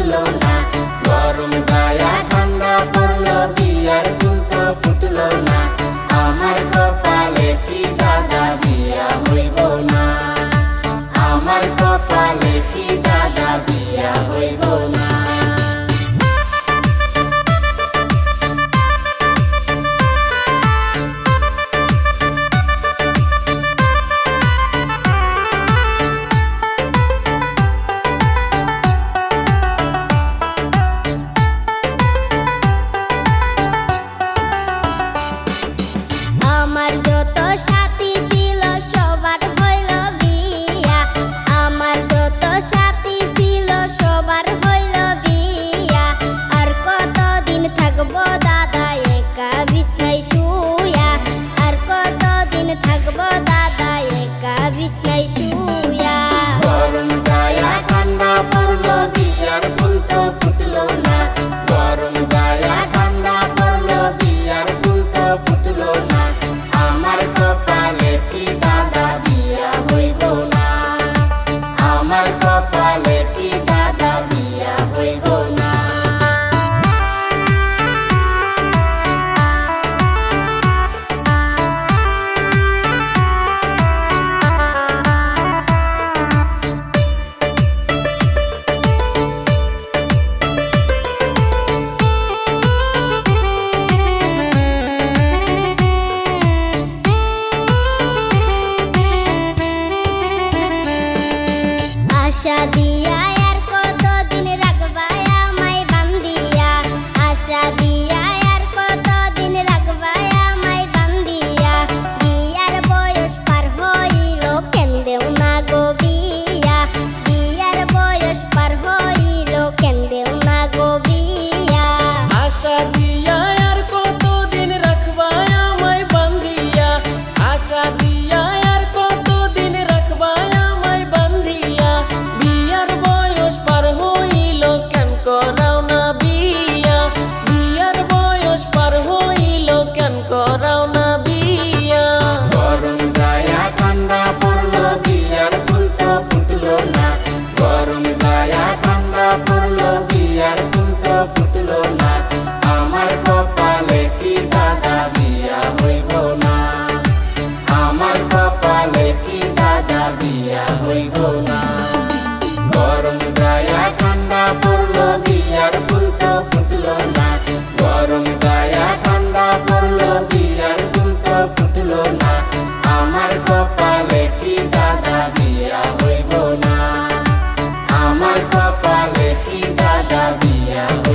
ফুটলো না। গরম যায়া ঠান্ডা পড়লো, বিয়ার ফুল তো ফুটলো না। আমার কপালে কি দাদা বিয়া হইব না। আমার কপালে কি দাদা বিয়া হইব না। আমার যত সাথী ছিল সবার হইল বিয়া। আমার যত সাথী ছিল সবার হইল বিয়া। আর কতদিন থাকবো দাদা একা বিছনায় শুয়া। আর কতদিন থাকবো দাদা একা বিছনায় শুয়া। গরম যায়া ঠান্ডা পড়লো, বিয়ার ফুল তো ফুটলো না। গরম যায়া ঠান্ডা পড়লো, বিয়ার ফুল তো ফুটলো না। আমার কপালে কি দাদা বিয়া হইব না। আমার কপালে কি দাদা বিয়া হইব না। আশা দিয়া আর কতদিন রাখবা আমায় বান্ধিয়া। আশা দিয়া আর কতদিন রাখবা আমায় বান্ধিয়া। বিয়ার বয়স পার হইল কেন্দেও না গো বিয়া। বিয়ার বয়স পার হইল কেন্দেও না গো বিয়া। আশা দিয়া আর কতদিন রাখবা আমায় বান্ধিয়া। আশা দিয়া আর কতদিন রাখবা আমায় বান্ধিয়া। বিয়ার বয়স পার হইল কেন করাও না বিয়া। বিয়ার বয়স পার হইল কেন করাও না বিয়া। গরম যায়া ঠান্ডা পড়লো, বিয়ার ফুল তো ফুটলো না। গরম যায়া ঠান্ডা পড়লো, বিয়ার ফুল তো ফুটলো না। আমার কপালে কি দাদা বিয়া হইব না। আমার কপালে কি দাদা বিয়া হইব না। গরম যায়া ঠান্ডা পড়লো, বিয়ার ফুল তো ফুটলো না। গরম যায়া ঠান্ডা পড়লো, বিয়ার ফুল তো ফুটলো না। আমার কপালে কি দাদা বিয়া হইব না। আমার কপালে কি দাদা বিয়া হইব